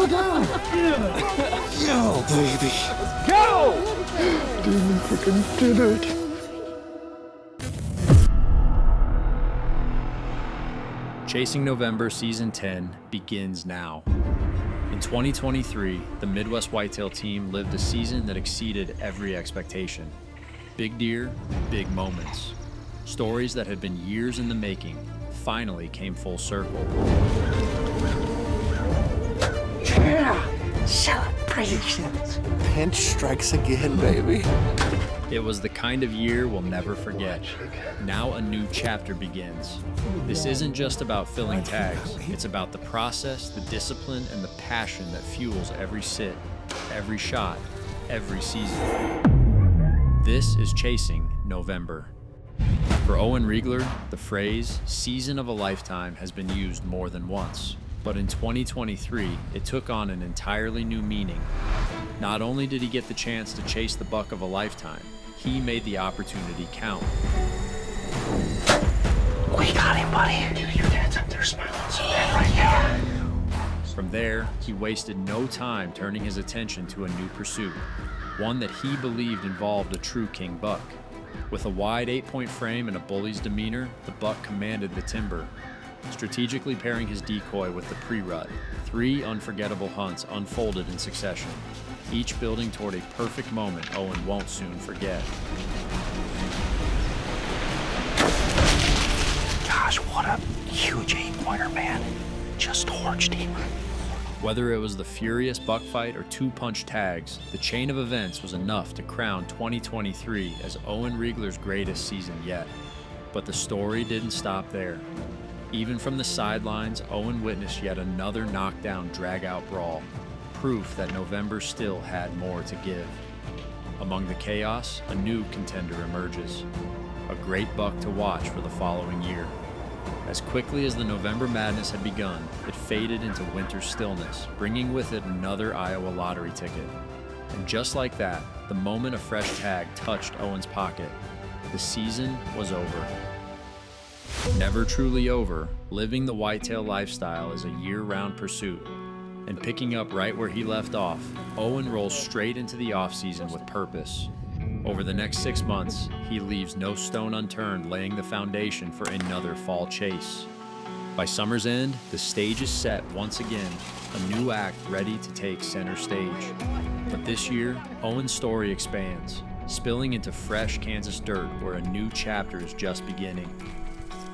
Look out! Yo, baby. Go! Dude, we freaking did it. Chasing November Season 10 begins now. In 2023, the Midwest Whitetail team lived a season that exceeded every expectation. Big deer, big moments. Stories that had been years in the making finally came full circle. Yeah! Celebrations! Pinch strikes again, baby. It was the kind of year we'll never forget. Now a new chapter begins. This isn't just about filling tags. It's about the process, the discipline, and the passion that fuels every sit, every shot, every season. This is Chasing November. For Owen Regler, the phrase "season of a lifetime" has been used more than once. But in 2023, it took on an entirely new meaning. Not only did he get the chance to chase the buck of a lifetime, he made the opportunity count. We got him, buddy. Dude, your dad's up there smiling so bad right now. From there, he wasted no time turning his attention to a new pursuit, one that he believed involved a true king buck. With a wide 8-point frame and a bully's demeanor, the buck commanded the timber. Strategically pairing his decoy with the pre-rut, 3 unforgettable hunts unfolded in succession, each building toward a perfect moment Owen won't soon forget. Gosh, what a huge 8-pointer, man. Just torched him. Whether it was the furious buck fight or 2-punch tags, the chain of events was enough to crown 2023 as Owen Regler's greatest season yet. But the story didn't stop there. Even from the sidelines, Owen witnessed yet another knockdown, drag-out brawl, proof that November still had more to give. Among the chaos, a new contender emerges, a great buck to watch for the following year. As quickly as the November madness had begun, it faded into winter stillness, bringing with it another Iowa lottery ticket. And just like that, the moment a fresh tag touched Owen's pocket, the season was over. Never truly over, living the whitetail lifestyle is a year-round pursuit. And picking up right where he left off, Owen rolls straight into the off-season with purpose. Over the next 6 months, he leaves no stone unturned, laying the foundation for another fall chase. By summer's end, the stage is set once again, a new act ready to take center stage. But this year, Owen's story expands, spilling into fresh Kansas dirt where a new chapter is just beginning.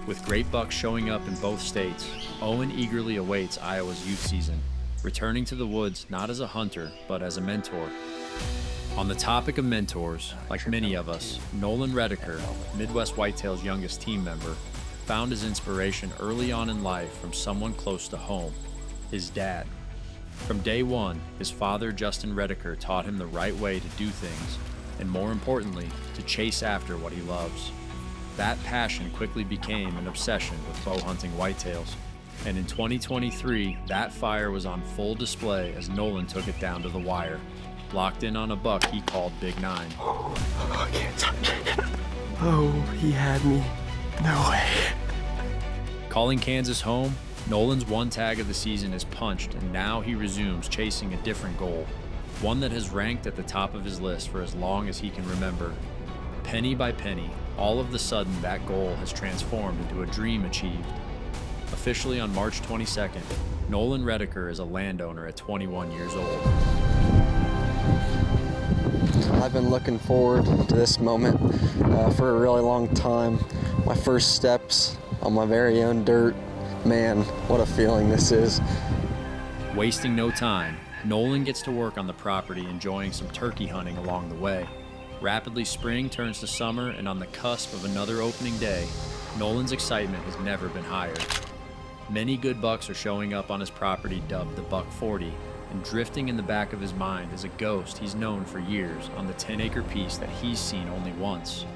With great bucks showing up in both states, Owen eagerly awaits Iowa's youth season, returning to the woods not as a hunter, but as a mentor. On the topic of mentors, like many of us, Nolan Recker, Midwest Whitetail's youngest team member, found his inspiration early on in life from someone close to home, his dad. From day one, his father, Justin Redeker, taught him the right way to do things, and more importantly, to chase after what he loves. That passion quickly became an obsession with bow hunting whitetails. And in 2023, that fire was on full display as Nolan took it down to the wire, locked in on a buck he called Big 9. I can't touch it. Oh, he had me. No way. Calling Kansas home, Nolan's one tag of the season is punched, and now he resumes chasing a different goal, one that has ranked at the top of his list for as long as he can remember. Penny by penny, all of the sudden that goal has transformed into a dream achieved. Officially on March 22nd, Nolan Recker is a landowner at 21 years old. I've been looking forward to this moment for a really long time. My first steps on my very own dirt. Man, what a feeling this is. Wasting no time, Nolan gets to work on the property, enjoying some turkey hunting along the way. Rapidly spring turns to summer, and on the cusp of another opening day, Nolan's excitement has never been higher. Many good bucks are showing up on his property dubbed the Buck 40, and drifting in the back of his mind is a ghost he's known for years on the 10-acre piece that he's seen only once.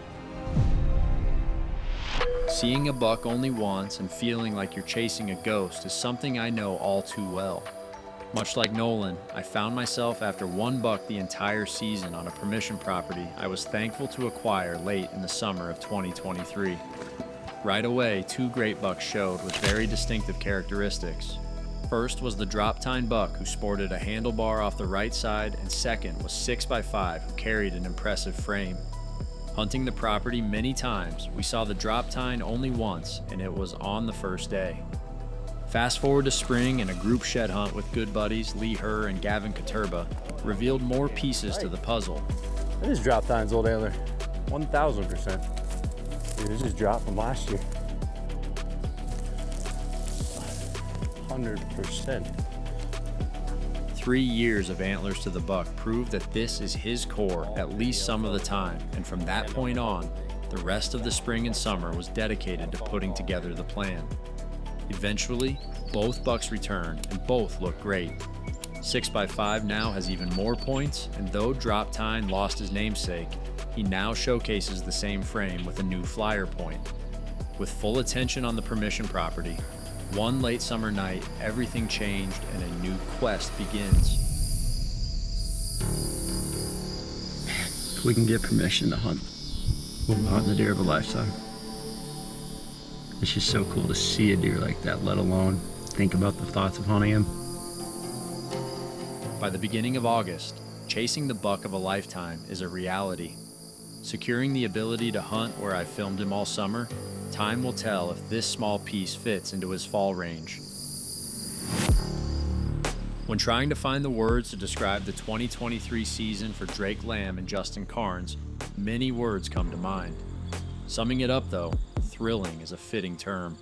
Seeing a buck only once and feeling like you're chasing a ghost is something I know all too well. Much like Nolan, I found myself after one buck the entire season on a permission property I was thankful to acquire late in the summer of 2023. Right away, 2 great bucks showed with very distinctive characteristics. First was the drop tine buck, who sported a handlebar off the right side, and second was 6x5, who carried an impressive frame. Hunting the property many times, we saw the drop tine only once, and it was on the first day. Fast forward to spring, and a group shed hunt with good buddies Lee Herr and Gavin Katurba revealed more pieces to the puzzle. That is drop tines, old antler. 1,000%. Dude, it just dropped from last year. 100%. 3 years of antlers to the buck proved that this is his core at least some of the time, and from that point on, the rest of the spring and summer was dedicated to putting together the plan. Eventually, both bucks returned, and both looked great. 6x5 now has even more points, and though Drop Tine lost his namesake, he now showcases the same frame with a new flyer point. With full attention on the permission property, one late summer night, everything changed and a new quest begins. If we can get permission to hunt, we'll hunt the deer of a lifetime. It's just so cool to see a deer like that, let alone think about the thoughts of hunting him. By the beginning of August, chasing the buck of a lifetime is a reality. Securing the ability to hunt where I filmed him all summer, time will tell if this small piece fits into his fall range. When trying to find the words to describe the 2023 season for Drake Lamb and Justin Carnes, many words come to mind. Summing it up though, thrilling is a fitting term.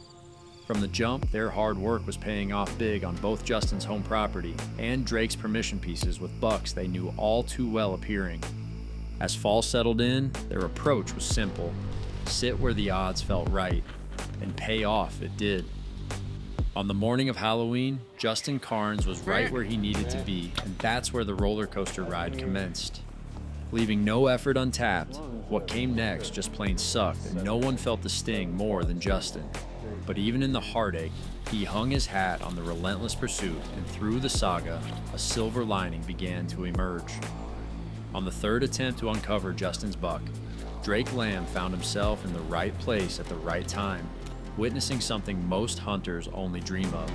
From the jump, their hard work was paying off big on both Justin's home property and Drake's permission pieces with bucks they knew all too well appearing. As fall settled in, their approach was simple: sit where the odds felt right, and pay off it did. On the morning of Halloween, Justin Carnes was right where he needed to be, and that's where the roller coaster ride commenced. Leaving no effort untapped, what came next just plain sucked, and no one felt the sting more than Justin. But even in the heartache, he hung his hat on the relentless pursuit, and through the saga, a silver lining began to emerge. On the third attempt to uncover Justin's buck, Drake Lamb found himself in the right place at the right time, witnessing something most hunters only dream of.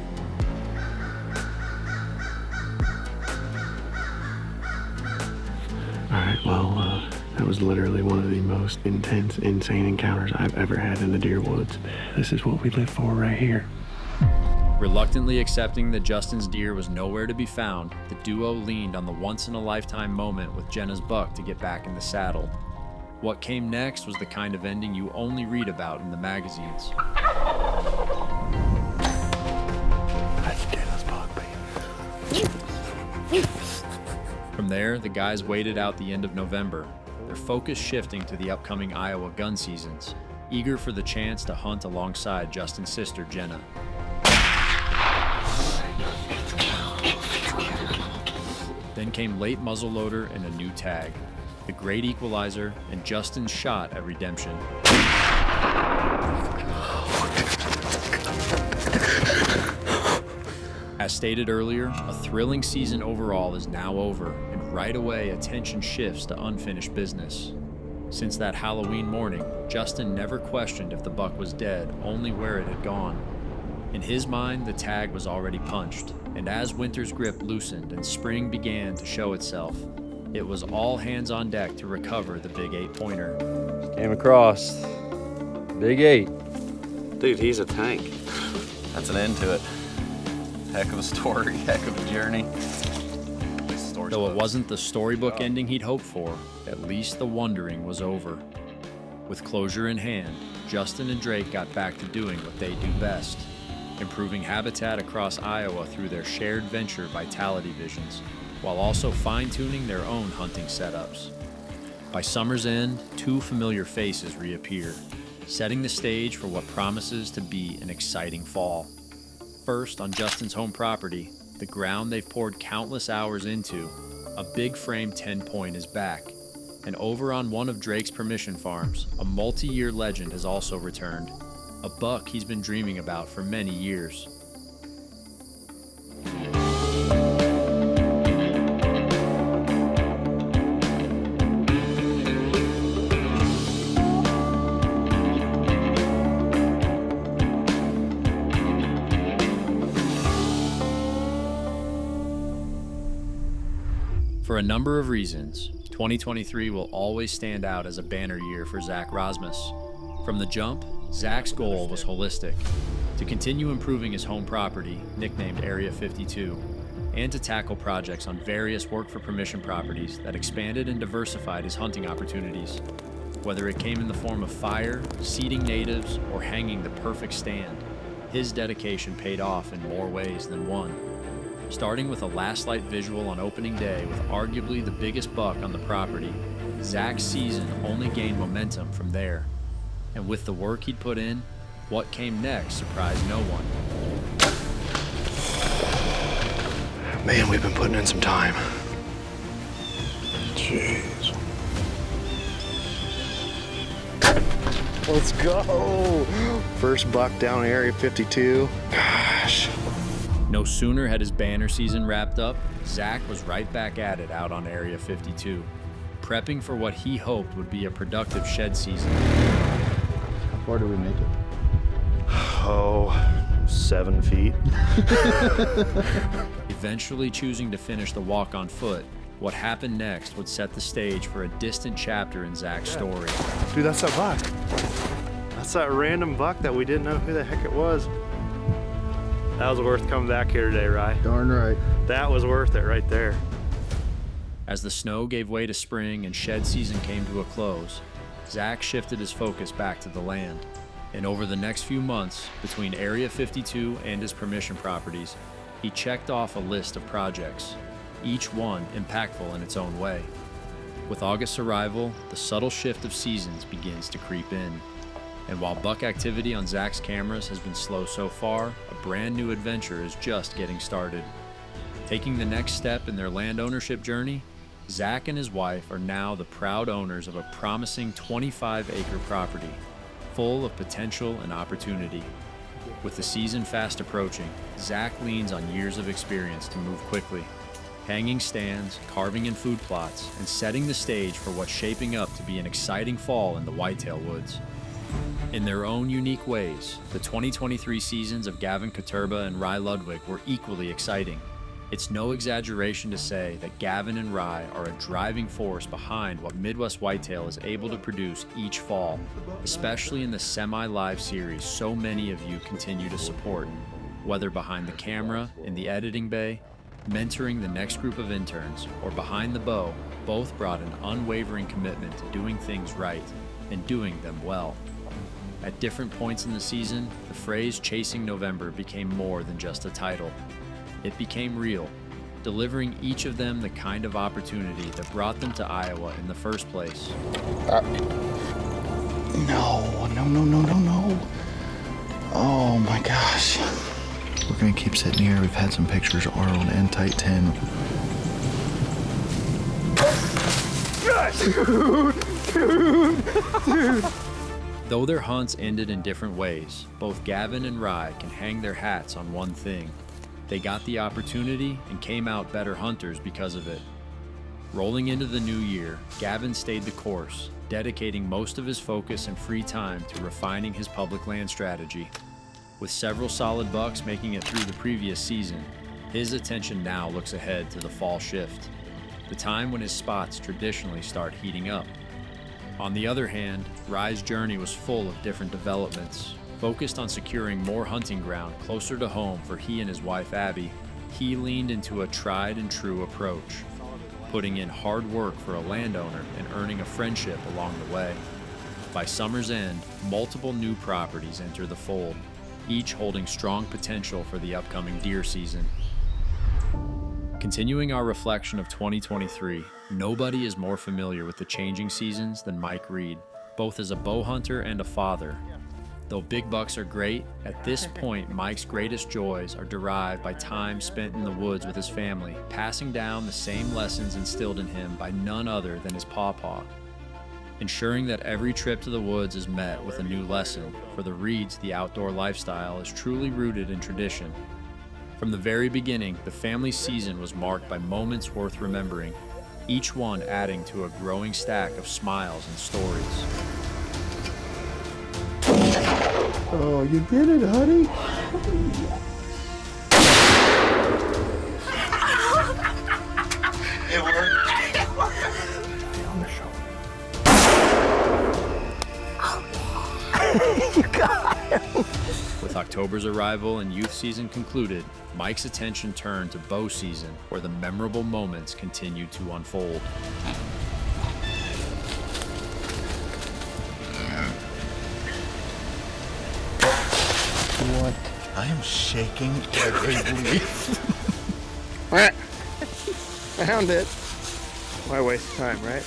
Alright, well, that was literally one of the most intense, insane encounters I've ever had in the deer woods. This is what we live for right here. Reluctantly accepting that Justin's deer was nowhere to be found, the duo leaned on the once-in-a-lifetime moment with Jenna's buck to get back in the saddle. What came next was the kind of ending you only read about in the magazines. That's Jenna's buck, baby. From there, the guys waited out the end of November, their focus shifting to the upcoming Iowa gun seasons, eager for the chance to hunt alongside Justin's sister, Jenna. Then came late muzzleloader and a new tag, the great equalizer, and Justin's shot at redemption. As stated earlier, a thrilling season overall is now over, and right away attention shifts to unfinished business. Since that Halloween morning, Justin never questioned if the buck was dead, only where it had gone. In his mind, the tag was already punched, and as winter's grip loosened and spring began to show itself, it was all hands on deck to recover the big 8-pointer. Came across. Big 8. Dude, he's a tank. That's an end to it. Heck of a story, heck of a journey. Though it wasn't the storybook ending he'd hoped for, at least the wondering was over. With closure in hand, Justin and Drake got back to doing what they do best: improving habitat across Iowa through their shared venture Vitality Visions, while also fine-tuning their own hunting setups. By summer's end, 2 familiar faces reappear, setting the stage for what promises to be an exciting fall. First, on Justin's home property, the ground they've poured countless hours into, a big frame 10-point is back. And over on one of Drake's permission farms, a multi-year legend has also returned, a buck he's been dreaming about for many years. For a number of reasons, 2023 will always stand out as a banner year for Zach Rosmus. From the jump, Zach's goal was holistic: to continue improving his home property, nicknamed Area 52, and to tackle projects on various work for permission properties that expanded and diversified his hunting opportunities. Whether it came in the form of fire, seeding natives, or hanging the perfect stand, his dedication paid off in more ways than one. Starting with a last light visual on opening day with arguably the biggest buck on the property, Zach's season only gained momentum from there. And with the work he'd put in, what came next surprised no one. Man, we've been putting in some time. Jeez. Let's go. First buck down Area 52. Gosh. No sooner had his banner season wrapped up, Zach was right back at it out on Area 52, prepping for what he hoped would be a productive shed season. How far do we make it? Oh, 7 feet. Eventually choosing to finish the walk on foot, what happened next would set the stage for a distant chapter in Zach's story. Dude, that's that buck. That's that random buck that we didn't know who the heck it was. That was worth coming back here today, Ry. Darn right. That was worth it right there. As the snow gave way to spring and shed season came to a close, Zach shifted his focus back to the land. And over the next few months, between Area 52 and his permission properties, he checked off a list of projects, each one impactful in its own way. With August's arrival, the subtle shift of seasons begins to creep in. And while buck activity on Zach's cameras has been slow so far, a brand new adventure is just getting started. Taking the next step in their land ownership journey, Zach and his wife are now the proud owners of a promising 25-acre property, full of potential and opportunity. With the season fast approaching, Zach leans on years of experience to move quickly, hanging stands, carving in food plots, and setting the stage for what's shaping up to be an exciting fall in the whitetail woods. In their own unique ways, the 2023 seasons of Gavin and Ry Ludwig were equally exciting. It's no exaggeration to say that Gavin and Ry are a driving force behind what Midwest Whitetail is able to produce each fall, especially in the semi-live series so many of you continue to support, whether behind the camera, in the editing bay, mentoring the next group of interns, or behind the bow. Both brought an unwavering commitment to doing things right and doing them well. At different points in the season, the phrase "Chasing November" became more than just a title. It became real, delivering each of them the kind of opportunity that brought them to Iowa in the first place. No. Oh my gosh. We're gonna keep sitting here. We've had some pictures of Arnold and Tight 10. Though their hunts ended in different ways, both Gavin and Ry can hang their hats on one thing. They got the opportunity and came out better hunters because of it. Rolling into the new year, Gavin stayed the course, dedicating most of his focus and free time to refining his public land strategy. With several solid bucks making it through the previous season, his attention now looks ahead to the fall shift, the time when his spots traditionally start heating up. On the other hand, Ry's journey was full of different developments. Focused on securing more hunting ground closer to home for he and his wife Abby, he leaned into a tried and true approach, putting in hard work for a landowner and earning a friendship along the way. By summer's end, multiple new properties enter the fold, each holding strong potential for the upcoming deer season. Continuing our reflection of 2023, nobody is more familiar with the changing seasons than Mike Reed, both as a bow hunter and a father. Though big bucks are great, at this point Mike's greatest joys are derived by time spent in the woods with his family, passing down the same lessons instilled in him by none other than his pawpaw. Ensuring that every trip to the woods is met with a new lesson. For the Reeds, the outdoor lifestyle is truly rooted in tradition. From the very beginning, the family season was marked by moments worth remembering, each one adding to a growing stack of smiles and stories. Oh, you did it, honey. It worked. With October's arrival and youth season concluded, Mike's attention turned to bow season, where the memorable moments continued to unfold. What? I am shaking every leaf. Found it. Why waste time, right?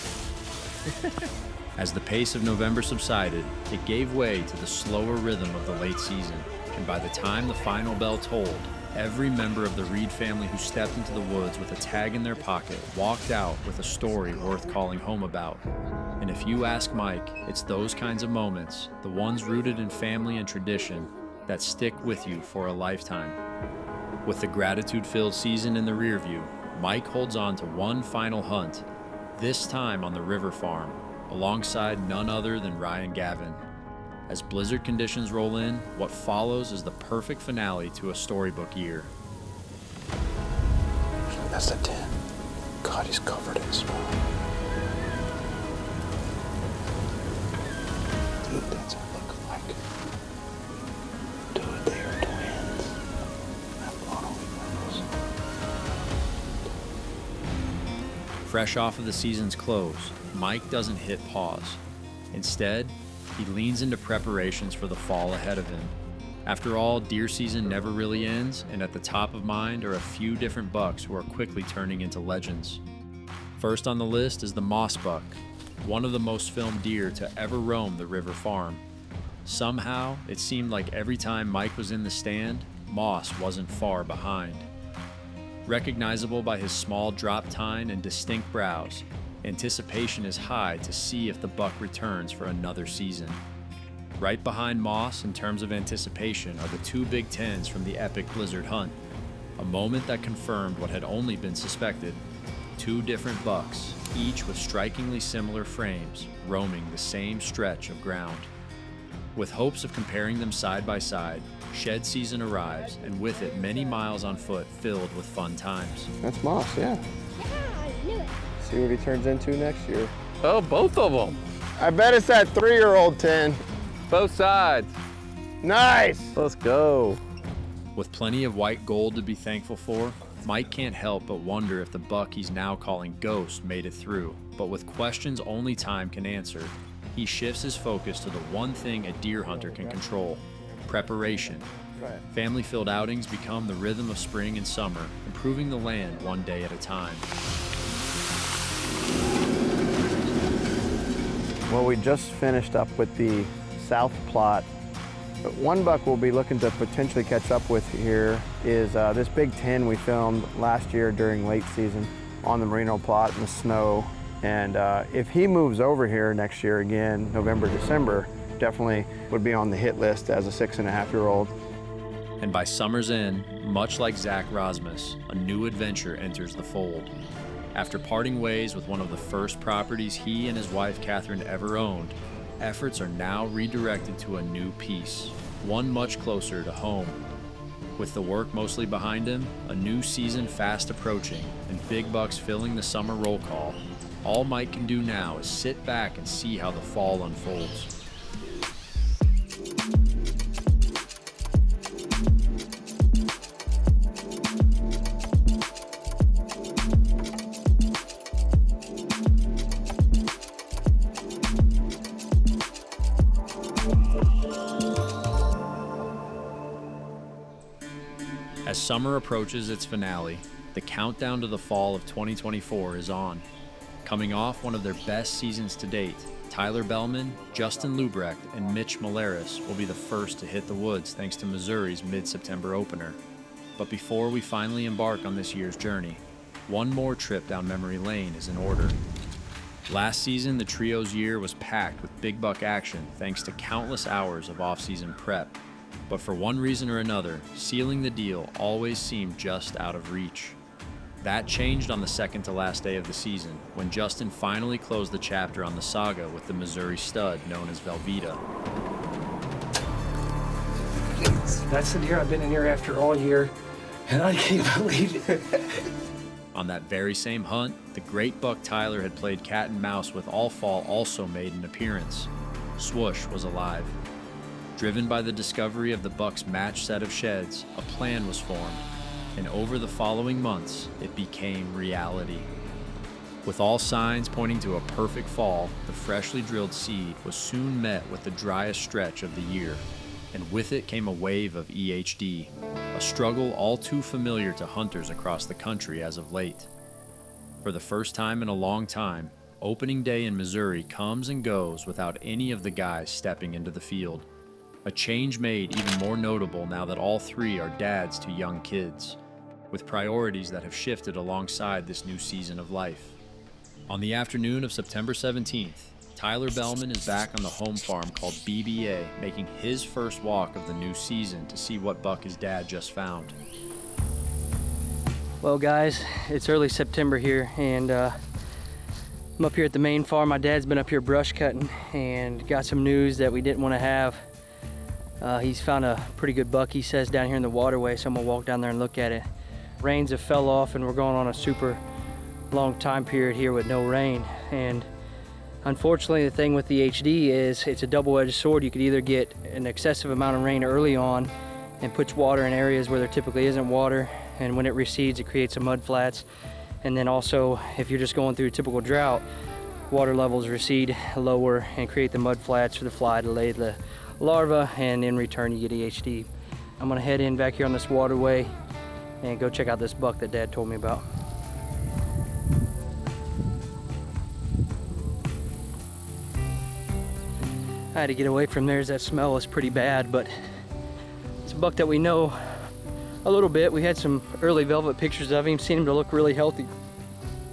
As the pace of November subsided, it gave way to the slower rhythm of the late season, and by the time the final bell tolled, every member of the Reed family who stepped into the woods with a tag in their pocket walked out with a story worth calling home about. And if you ask Mike, it's those kinds of moments, the ones rooted in family and tradition, that stick with you for a lifetime. With the gratitude-filled season in the rear view, Mike holds on to one final hunt, this time on the river farm, alongside none other than Ry and Gavin. As blizzard conditions roll in, what follows is the perfect finale to a storybook year. That's the 10. God, he's covered in snow. Dude, that's what it looks like. Dude, they are twins. That blown away purples. Fresh off of the season's close, Mike doesn't hit pause. Instead, he leans into preparations for the fall ahead of him. After all, deer season never really ends, and at the top of mind are a few different bucks who are quickly turning into legends. First on the list is the moss buck, one of the most filmed deer to ever roam the river farm. Somehow, it seemed like every time Mike was in the stand, Moss wasn't far behind. Recognizable by his small drop tine and distinct brows, anticipation is high to see if the buck returns for another season. Right behind Moss in terms of anticipation are the two Big Tens from the epic blizzard hunt, a moment that confirmed what had only been suspected. Two different bucks, each with strikingly similar frames, roaming the same stretch of ground. With hopes of comparing them side by side, shed season arrives, and with it many miles on foot filled with fun times. That's Moss, yeah. See what he turns into next year. Oh, both of them. I bet it's that 3-year-old 10. Both sides. Nice! Let's go. With plenty of white gold to be thankful for, Mike can't help but wonder if the buck he's now calling Ghost made it through. But with questions only time can answer, he shifts his focus to the one thing a deer hunter can control: preparation. Family-filled outings become the rhythm of spring and summer, improving the land one day at a time. Well, we just finished up with the south plot, but one buck we'll be looking to potentially catch up with here is this Big 10 we filmed last year during late season on the Merino plot in the snow. And if he moves over here next year again, November, December, definitely would be on the hit list as a 6.5-year-old. And by summer's end, much like Zach Rosmus, a new adventure enters the fold. After parting ways with one of the first properties he and his wife Catherine ever owned, efforts are now redirected to a new piece, one much closer to home. With the work mostly behind him, a new season fast approaching, and big bucks filling the summer roll call, all Mike can do now is sit back and see how the fall unfolds. As summer approaches its finale, the countdown to the fall of 2024 is on. Coming off one of their best seasons to date, Tyler Bellman, Justin Luebrecht, and Mitch Malaris will be the first to hit the woods thanks to Missouri's mid-September opener. But before we finally embark on this year's journey, one more trip down memory lane is in order. Last season, the trio's year was packed with big buck action thanks to countless hours of off-season prep. But for one reason or another, sealing the deal always seemed just out of reach. That changed on the second to last day of the season, when Justin finally closed the chapter on the saga with the Missouri stud known as Velveeta. That's the deer I've been in here after all year, and I can't believe it. On that very same hunt, the great buck Tyler had played cat and mouse with all fall also made an appearance. Swoosh was alive. Driven by the discovery of the buck's matched set of sheds, a plan was formed, and over the following months, it became reality. With all signs pointing to a perfect fall, the freshly drilled seed was soon met with the driest stretch of the year, and with it came a wave of EHD, a struggle all too familiar to hunters across the country as of late. For the first time in a long time, opening day in Missouri comes and goes without any of the guys stepping into the field. A change made even more notable now that all three are dads to young kids, with priorities that have shifted alongside this new season of life. On the afternoon of September 17th, Tyler Bellman is back on the home farm called BBA, making his first walk of the new season to see what buck his dad just found. Well guys, it's early September here, and I'm up here at the main farm. My dad's been up here brush cutting and got some news that we didn't want to have. He's found a pretty good buck, he says, down here in the waterway, so I'm gonna walk down there and look at it. Rains have fell off and we're going on a super long time period here with no rain. And unfortunately, the thing with the HD is it's a double-edged sword. You could either get an excessive amount of rain early on and puts water in areas where there typically isn't water, and when it recedes, it creates some mud flats. And then also, if you're just going through a typical drought, water levels recede lower and create the mud flats for the fly to lay the larva, and in return you get EHD. I'm gonna head in back here on this waterway and go check out this buck that Dad told me about. I had to get away from there as that smell was pretty bad, but it's a buck that we know a little bit. We had some early velvet pictures of him, seen him to look really healthy.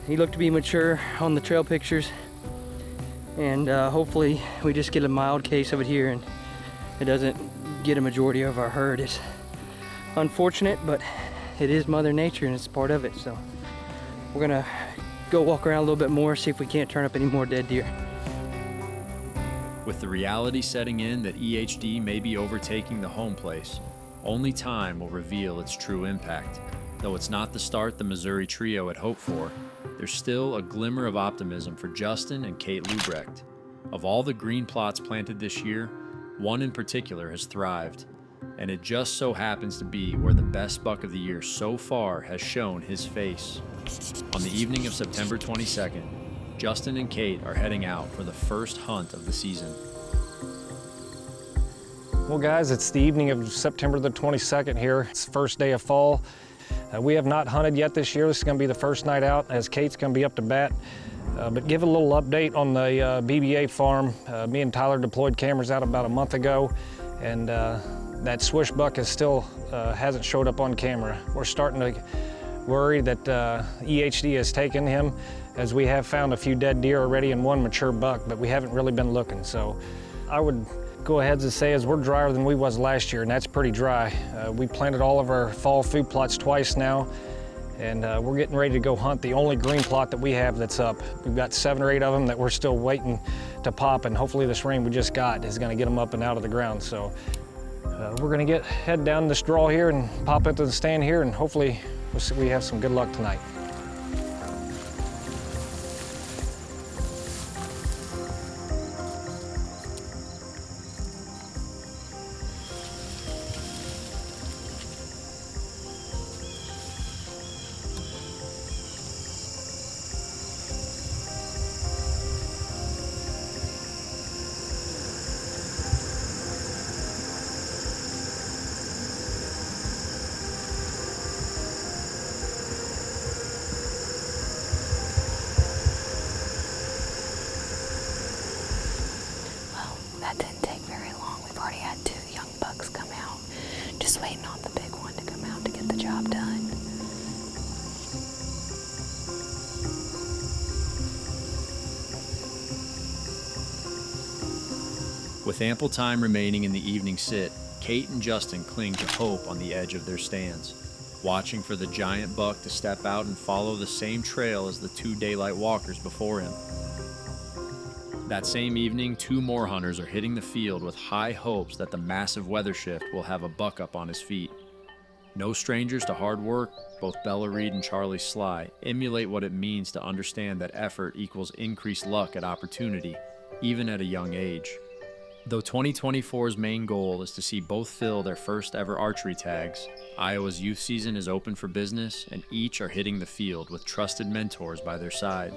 He looked to be mature on the trail pictures, and hopefully we just get a mild case of it here and it doesn't get a majority of our herd. It's unfortunate, but it is Mother Nature and it's part of it. So we're gonna go walk around a little bit more, see if we can't turn up any more dead deer. With the reality setting in that EHD may be overtaking the home place, only time will reveal its true impact. Though it's not the start the Missouri trio had hoped for, there's still a glimmer of optimism for Justin and Kate Luebrecht. Of all the green plots planted this year, one in particular has thrived, and it just so happens to be where the best buck of the year so far has shown his face. On the evening of September 22nd, Justin and Kate are heading out for the first hunt of the season. Well guys, it's the evening of September the 22nd here. It's the first day of fall. We have not hunted yet this year. This is gonna be the first night out as Kate's gonna be up to bat. But give a little update on the BBA farm. Me and Tyler deployed cameras out about a month ago, and that swish buck is still hasn't showed up on camera. We're starting to worry that EHD has taken him, as we have found a few dead deer already and one mature buck, but we haven't really been looking. So I would go ahead and say is we're drier than we was last year, and that's pretty dry. We planted all of our fall food plots twice now, and we're getting ready to go hunt the only green plot that we have that's up. We've got 7 or 8 of them that we're still waiting to pop, and hopefully this rain we just got is gonna get them up and out of the ground. So we're gonna head down this draw here and pop into the stand here, and hopefully we have some good luck tonight. That didn't take very long. We've already had 2 young bucks come out. Just waiting on the big one to come out to get the job done. With ample time remaining in the evening sit, Kate and Justin cling to hope on the edge of their stands, watching for the giant buck to step out and follow the same trail as the 2 daylight walkers before him. That same evening, 2 more hunters are hitting the field with high hopes that the massive weather shift will have a buck up on his feet. No strangers to hard work, both Bella Reed and Charlie Sly emulate what it means to understand that effort equals increased luck at opportunity, even at a young age. Though 2024's main goal is to see both fill their first ever archery tags, Iowa's youth season is open for business and each are hitting the field with trusted mentors by their side.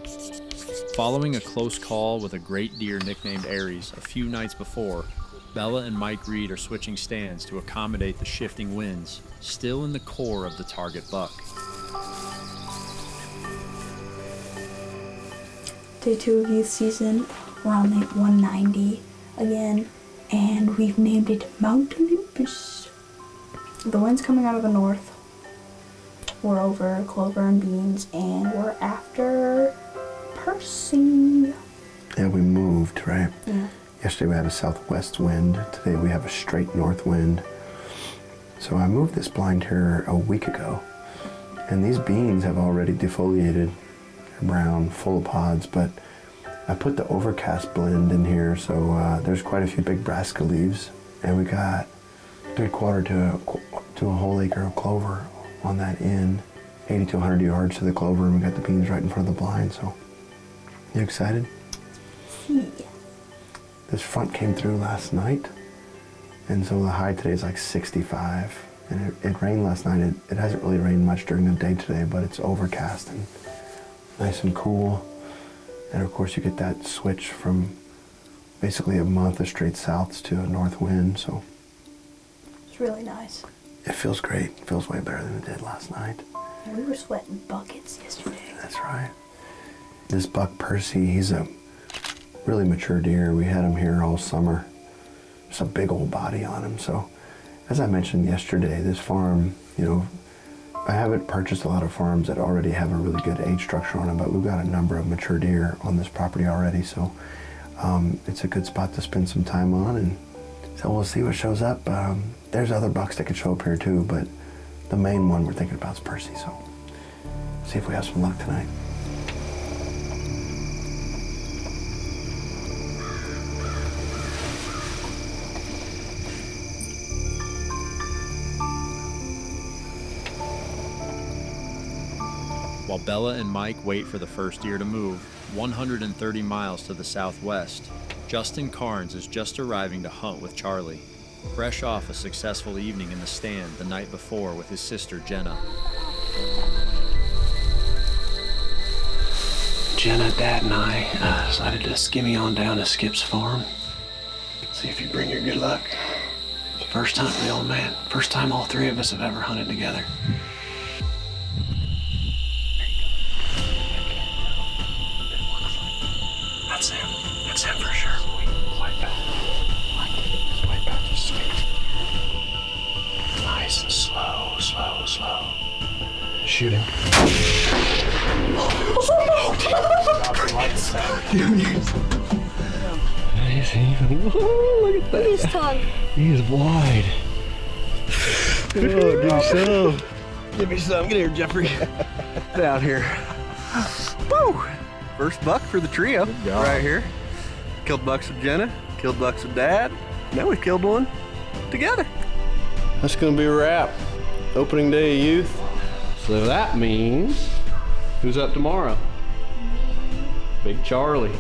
Following a close call with a great deer nicknamed Aries a few nights before, Bella and Mike Reed are switching stands to accommodate the shifting winds, still in the core of the target buck. Day 2 of youth season, we're on night 190 again, and we've named it Mount Olympus. The wind's coming out of the north. We're over clover and beans, and we're after Percy. Yeah, we moved, right? Yeah. Yesterday we had a southwest wind. Today we have a straight north wind. So I moved this blind here a week ago, and these beans have already defoliated. They're brown, full of pods, but I put the overcast blend in here, so there's quite a few big brassica leaves, and we got 3/4 to a whole acre of clover on that end, 80 to 100 yards to the clover, and we got the beans right in front of the blind. So, you excited? Yeah. This front came through last night, and so the high today is like 65, and it rained last night. It hasn't really rained much during the day today, but it's overcast and nice and cool. And of course you get that switch from basically a month of straight souths to a north wind, so. It's really nice. It feels great. It feels way better than it did last night. And we were sweating buckets yesterday. That's right. This buck Percy, he's a really mature deer. We had him here all summer. Just a big old body on him. So as I mentioned yesterday, this farm, you know, I haven't purchased a lot of farms that already have a really good age structure on them, but we've got a number of mature deer on this property already, so it's a good spot to spend some time on, and so we'll see what shows up. There's other bucks that could show up here too, but the main one we're thinking about is Percy, so see if we have some luck tonight. While Bella and Mike wait for the first deer to move, 130 miles to the southwest, Justin Carnes is just arriving to hunt with Charlie, fresh off a successful evening in the stand the night before with his sister Jenna. Jenna, Dad, and I decided to skimmy on down to Skip's farm. See if you bring your good luck. First hunt for the old man. First time all three of us have ever hunted together. That's him. That's him for sure. White patch. Just skip. Nice and slow. Shoot him. Look at that. His tongue. He is wide. Oh, give me some. Give me some. Get here, Jeffrey. Get out here. Woo! First buck for the trio right here. Killed bucks with Jenna, killed bucks with Dad. Now we killed one together. That's gonna be a wrap. Opening day of youth. So that means, who's up tomorrow? Big Charlie.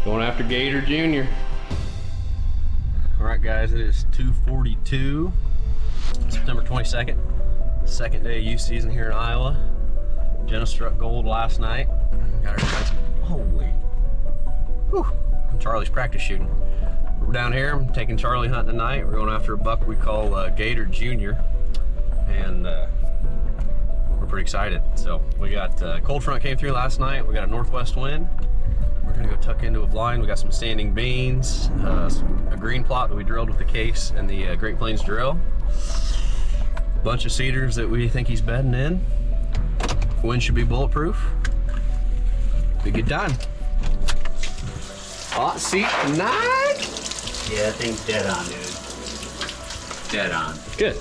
Going after Gator Jr. All right, guys, it is 2:42, September 22nd. Second day of youth season here in Iowa. Jenna struck gold last night. Got her nice, holy, whew, Charlie's practice shooting. We're down here, I'm taking Charlie hunting tonight. We're going after a buck we call Gator Jr. And we're pretty excited. So we got cold front came through last night. We got a northwest wind. We're gonna go tuck into a blind. We got some standing beans, a green plot that we drilled with the case and the Great Plains drill. Bunch of cedars that we think he's bedding in. Wind should be bulletproof. Be a good time. Hot seat tonight. Yeah, I think dead on, dude. Dead on. Good.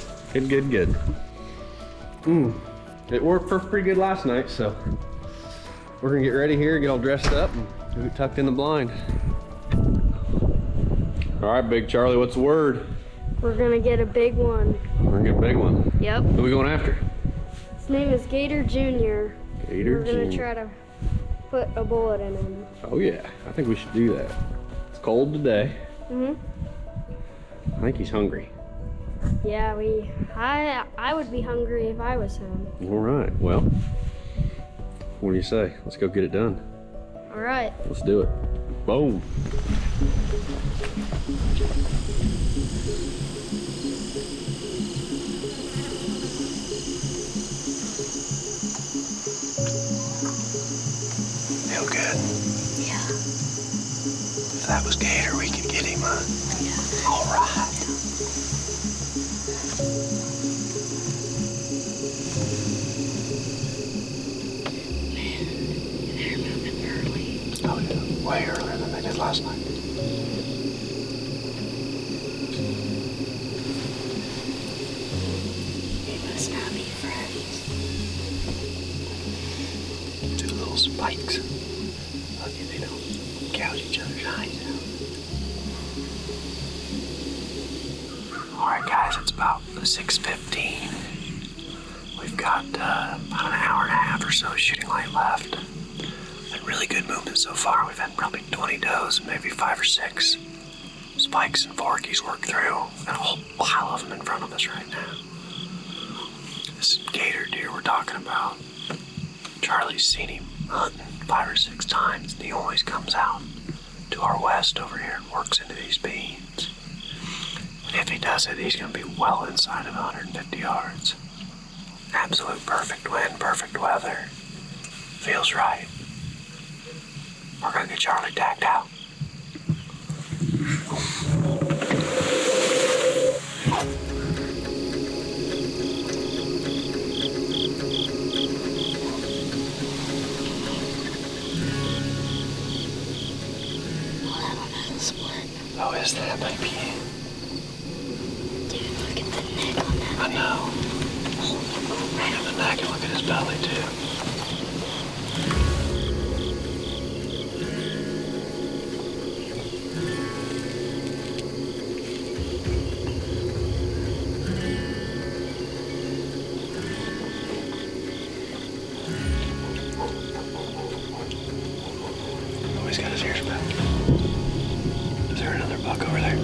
It worked pretty good last night, so we're gonna get ready here, get all dressed up, and get tucked in the blind. All right, Big Charlie, what's the word? We're gonna get a big one. We're gonna get a big one. Yep. Who are we going after? His name is Gator Jr. Gator We're gonna Jr. try to put a bullet in him. Oh yeah, I think we should do that. It's cold today. Mm-hmm. think he's hungry. Yeah, I would be hungry if I was him. All right, well, what do you say? Let's go get it done. All right. Let's do it. Boom. Feel good? Yeah. If that was Gator, we could get him, huh? Yeah. All right. They're moving early. Oh, yeah. Way earlier than they did last night. They must not be friends. Two little spikes. Lucky they don't gouge each other's eyes out. All right, guys, it's about 6:15. We've got about an hour and a half or so shooting light left. Been really good movement so far. We've had probably 20 does, maybe 5 or 6 spikes and forkies work through. We've got a whole pile of them in front of us right now. This gator deer we're talking about, Charlie's seen him hunting 5 or 6 times, and he always comes out to our west over here and works into these beans. And if he does it, he's going to be well inside of 150 yards. Absolute perfect wind, perfect weather. Feels right. We're going to get Charlie tagged out. Oh, is that baby? Dude, look at the neck on that. I know. Look at the neck and look at his belly, too. Oh, he's got his ears back. Is there another buck over there?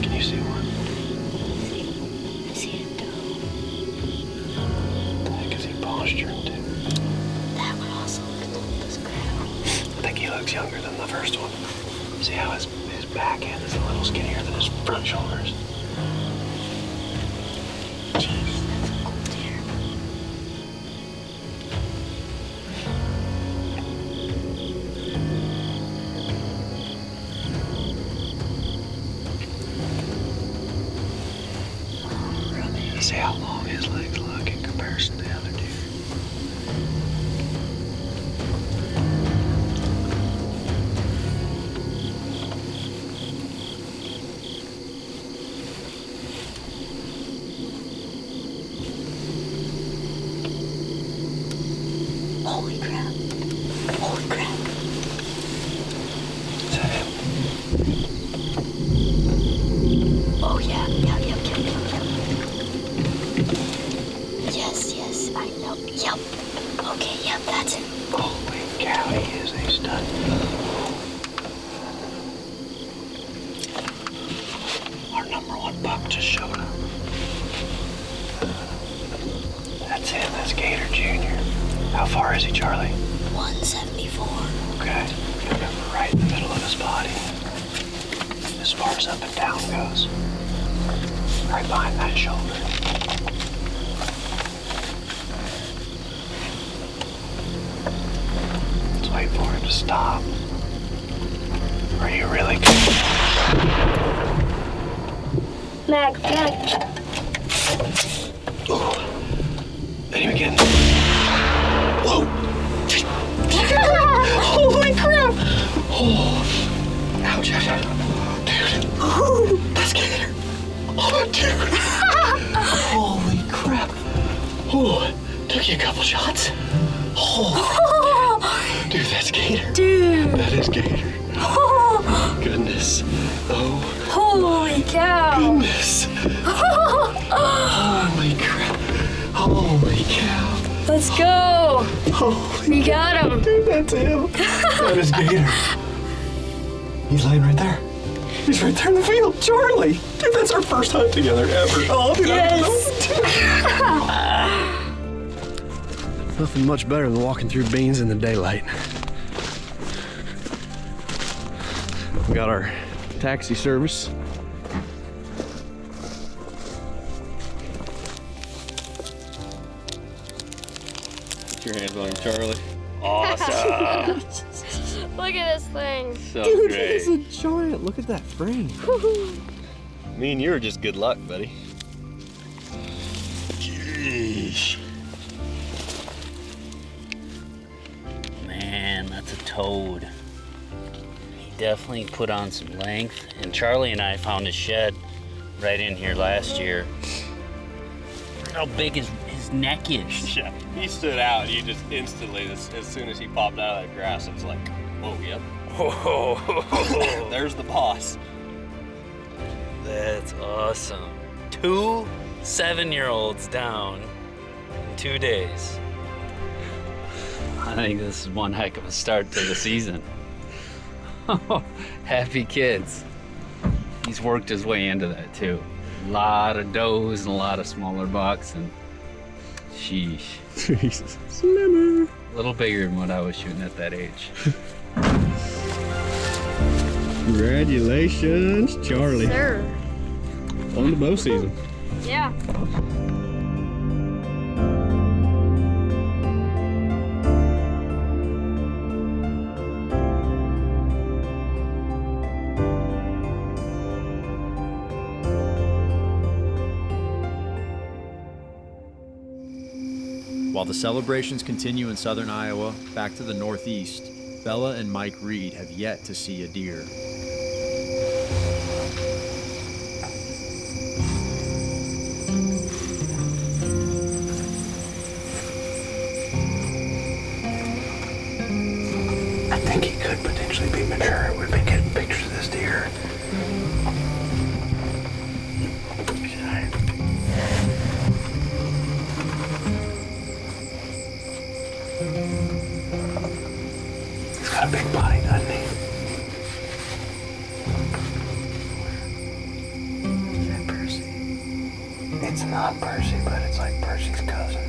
Can you see one? I see a doe. The heck is he posturing to? That one also looks old as crap. I think he looks younger than the first one. See how his back end is a little skinnier than his front shoulders? Jeez, that's a cool deer. See how long his legs look in comparison to the other deer. Holy crap. Holy crap. Is that him? Oh yeah, yep. Yes, I know. Yep. Okay, yep, that's it. Holy cow, he is a stud. Our #1 buck just showed up. That's him, that's Gator Jr. How far is he, Charlie? 174. Okay, got him right in the middle of his body. As far as up and down goes. Right behind that shoulder. Let's wait for him to stop. Are you really good? Mag. Ooh. Hit him again. Whoa. Holy crap. Oh. Ouch. Dude. Ooh. That's Gator. Oh, dude. Holy crap. Oh, took you a couple shots. Oh. Dude, that's Gator. Dude. That is Gator. Oh. Goodness. Oh. Holy cow. Goodness. Holy crap. Holy cow. Let's go. Holy We got him. Dude, that's him. That is Gator. He's laying right there. He's right there in the field. Charlie! Dude, that's our first hunt together ever. Oh, dude, Yes. Nothing much better than walking through beans in the daylight. We got our taxi service. Put your hands on him, Charlie. Awesome. Look at this thing. So Dude, great. he's a giant. Look at that frame. Me and you are just good luck, buddy. Jeez. Man, that's a toad. He definitely put on some length. And Charlie and I found his shed right in here last year. Look how big his neck is. Yeah, he stood out and you just instantly, as soon as he popped out of that grass, it was like, whoa, yep. Oh, there's the boss. That's awesome. 2 7-year-olds down in 2 days. I think this is one heck of a start to the season. Happy kids. He's worked his way into that too. A lot of does and a lot of smaller bucks, and sheesh. Jesus. Slimmer. A little bigger than what I was shooting at that age. Congratulations, Charlie. Sir. On the bow season. Yeah. While the celebrations continue in southern Iowa, back to the northeast, Bella and Mike Reed have yet to see a deer. I think he could potentially be mature. We've been getting pictures of this deer. He's got a big body, doesn't he? Is that Percy? It's not Percy, but it's like Percy's cousin.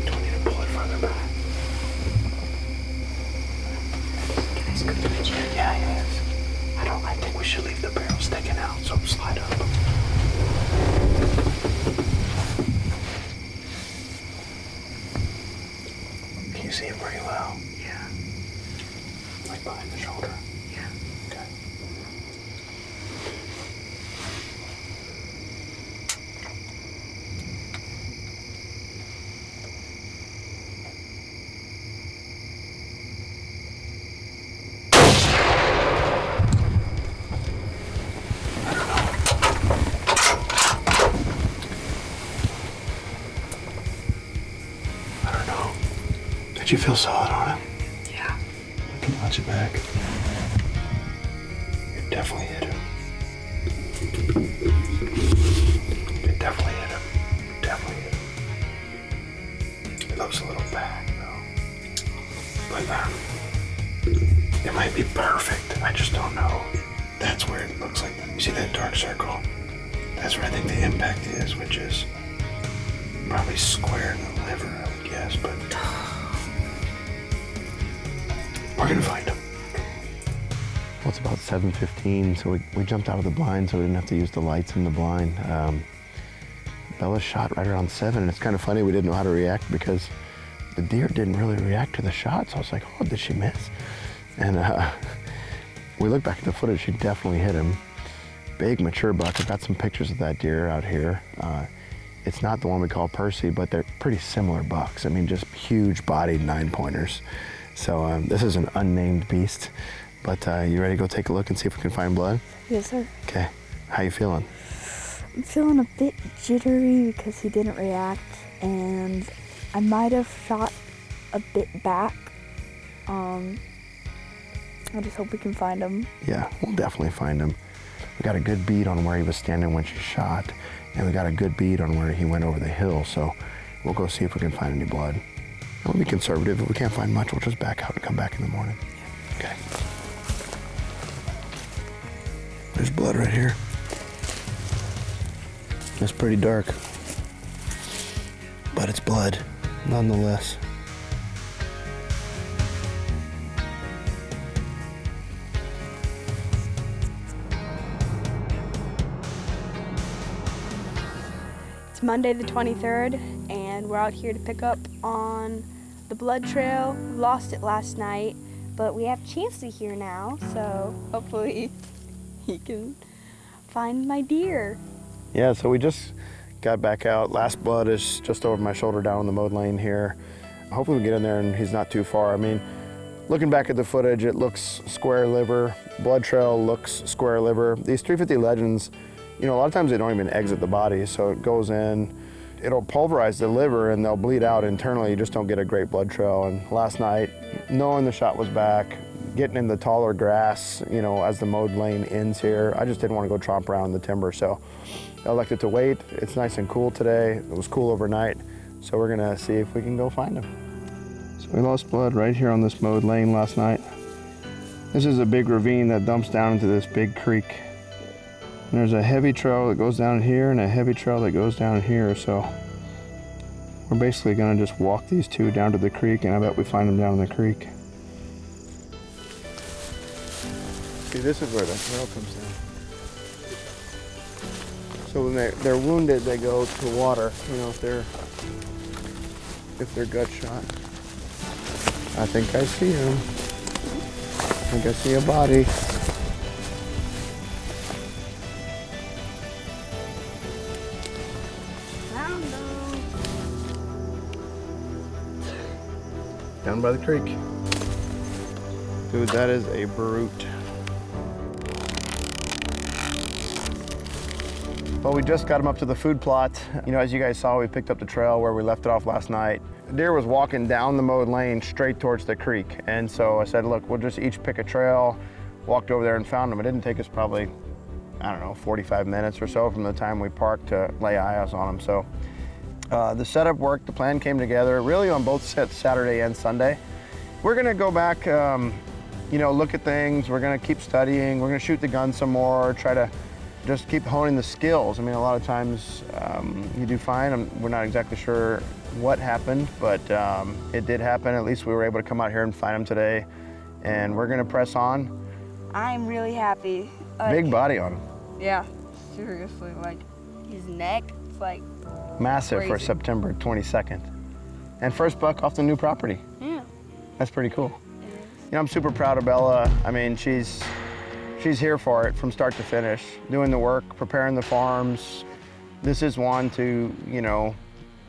Do we need to pull it further back? He's good picture. Yeah, he is. I think we should leave the barrel sticking out, so slide up. Can you see him pretty well? Yeah. Like behind the shoulder? Yeah. Okay. I don't know. Did you feel solid on it? Yeah. I can watch it back. It definitely hit him. It definitely hit him. Definitely hit him. It looks a little back though. But it might be perfect. I just don't know. That's where it looks like. You see that dark circle? That's where I think the impact is, which is probably square in the liver, I would guess, but we're gonna find him. Well, it's about 7:15, so we jumped out of the blind so we didn't have to use the lights in the blind. Bella shot right around 7, and it's kind of funny we didn't know how to react because the deer didn't really react to the shot, so I was like, oh, did she miss? And we looked back at the footage, she definitely hit him. Big mature buck. I've got some pictures of that deer out here. It's not the one we call Percy, but they're pretty similar bucks. I mean, just huge bodied 9-pointers. So this is an unnamed beast, but you ready to go take a look and see if we can find blood? Yes, sir. Okay, how you feeling? I'm feeling a bit jittery because he didn't react, and I might have shot a bit back. I just hope we can find him. Yeah, we'll definitely find him. We got a good bead on where he was standing when she shot, and we got a good bead on where he went over the hill, so we'll go see if we can find any blood. We'll be conservative. If we can't find much, we'll just back out and come back in the morning. Okay. There's blood right here. It's pretty dark, but it's blood, nonetheless. It's Monday the 23rd, and we're out here to pick up on the blood trail. We lost it last night, but we have Chancey here now, so hopefully he can find my deer. Yeah, so we just got back out. Last blood is just over my shoulder down in the mowed lane here. Hopefully we get in there and he's not too far. I mean, looking back at the footage, it looks square liver. Blood trail looks square liver. These 350 Legends, you know, a lot of times they don't even exit the body, so it goes in, it'll pulverize the liver and they'll bleed out internally. You just don't get a great blood trail. And last night, knowing the shot was back, getting in the taller grass, you know, as the mowed lane ends here, I just didn't want to go tromp around the timber, so I elected to wait. It's nice and cool today. It was cool overnight, so we're gonna see if we can go find him. So we lost blood right here on this mowed lane last night. This is a big ravine that dumps down into this big creek. And there's a heavy trail that goes down here and a heavy trail that goes down here, so we're basically gonna just walk these two down to the creek, and I bet we find them down in the creek. See, this is where the trail comes down. So when they're wounded, they go to water, you know, if they're gut shot. I think I see him. I think I see a body. Down by the creek. Dude, that is a brute. Well, we just got him up to the food plot. You know, as you guys saw, we picked up the trail where we left it off last night. The deer was walking down the mowed lane straight towards the creek. And so I said, look, we'll just each pick a trail. Walked over there and found him. It didn't take us probably, I don't know, 45 minutes or so from the time we parked to lay eyes on him. So the setup worked, the plan came together really on both sets, Saturday and Sunday. We're gonna go back, you know, look at things. We're gonna keep studying. We're gonna shoot the gun some more, try to just keep honing the skills. I mean, a lot of times you do fine. We're not exactly sure what happened, but it did happen. At least we were able to come out here and find him today, and we're gonna press on. I'm really happy. Big body on him. Yeah, seriously, like his neck, it's like massive crazy. For September 22nd. And first buck off the new property. Yeah. That's pretty cool. You know, I'm super proud of Bella. I mean, she's here for it from start to finish, doing the work, preparing the farms. This is one to, you know,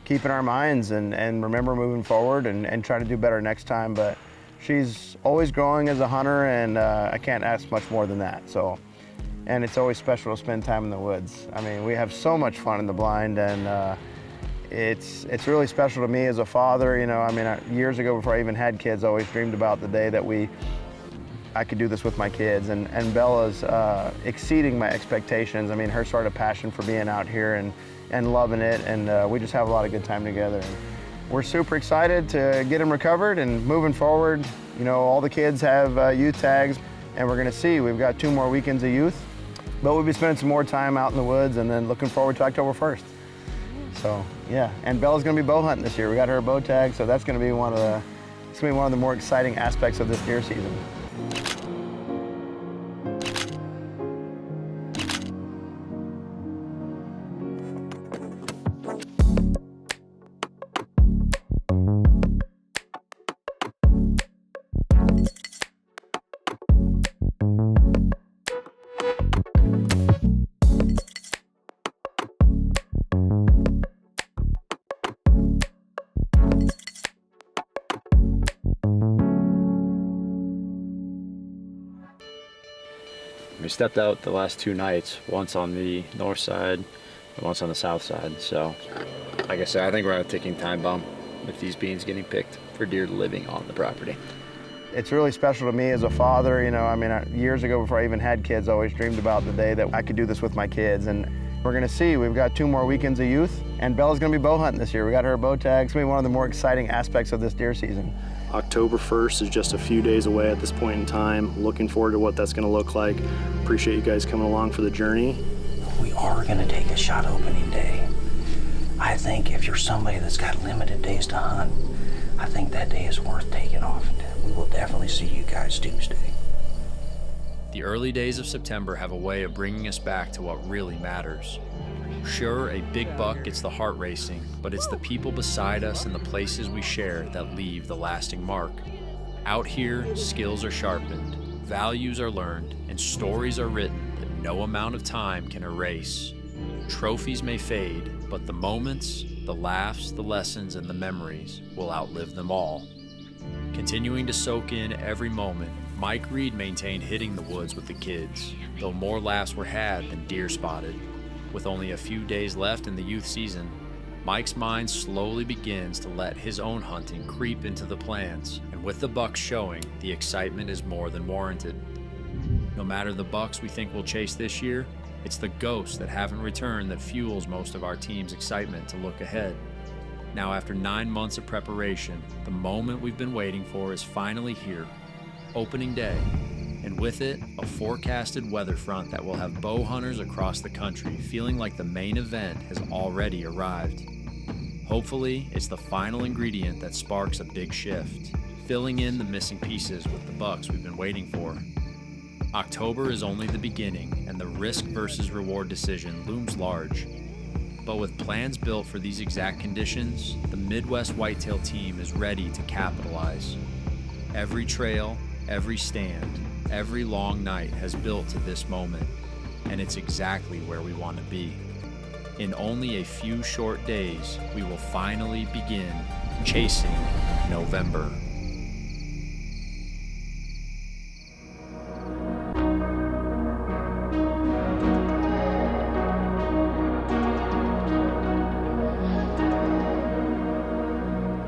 keep in our minds and remember moving forward and try to do better next time. But she's always growing as a hunter, and I can't ask much more than that. So, and it's always special to spend time in the woods. I mean, we have so much fun in the blind, and it's really special to me as a father. You know, I mean, years ago before I even had kids, I always dreamed about the day that I could do this with my kids, and Bella's exceeding my expectations. I mean, her sort of passion for being out here and loving it, and we just have a lot of good time together. And we're super excited to get him recovered and moving forward. You know, all the kids have youth tags, and we're gonna see. We've got 2 more weekends of youth, but we'll be spending some more time out in the woods, and then looking forward to October 1st. So yeah, and Bella's gonna be bow hunting this year. We got her a bow tag, so that's gonna be one of the more exciting aspects of this deer season. We stepped out the last 2 nights, once on the north side and once on the south side. So, like I said, I think we're on a ticking time bomb with these beans getting picked for deer living on the property. It's really special to me as a father. You know, I mean, years ago before I even had kids, I always dreamed about the day that I could do this with my kids. And we're gonna see. We've got 2 more weekends of youth, and Bella's gonna be bow hunting this year. We got her a bow tag. It's gonna be one of the more exciting aspects of this deer season. October 1st is just a few days away at this point in time. Looking forward to what that's going to look like. Appreciate you guys coming along for the journey. We are going to take a shot opening day. I think if you're somebody that's got limited days to hunt, I think that day is worth taking off. We will definitely see you guys Tuesday. The early days of September have a way of bringing us back to what really matters. Sure, a big buck gets the heart racing, but it's the people beside us and the places we share that leave the lasting mark. Out here, skills are sharpened, values are learned, and stories are written that no amount of time can erase. Trophies may fade, but the moments, the laughs, the lessons, and the memories will outlive them all. Continuing to soak in every moment, Mike Reed maintained hitting the woods with the kids, though more laughs were had than deer spotted. With only a few days left in the youth season, Mike's mind slowly begins to let his own hunting creep into the plans, and with the bucks showing, the excitement is more than warranted. No matter the bucks we think we'll chase this year, it's the ghosts that haven't returned that fuels most of our team's excitement to look ahead. Now, after 9 months of preparation, the moment we've been waiting for is finally here, opening day, and with it, a forecasted weather front that will have bow hunters across the country feeling like the main event has already arrived. Hopefully, it's the final ingredient that sparks a big shift, filling in the missing pieces with the bucks we've been waiting for. October is only the beginning, and the risk versus reward decision looms large. But with plans built for these exact conditions, the Midwest Whitetail team is ready to capitalize. Every trail, every stand, every long night has built to this moment, and it's exactly where we want to be. In only a few short days, we will finally begin chasing November.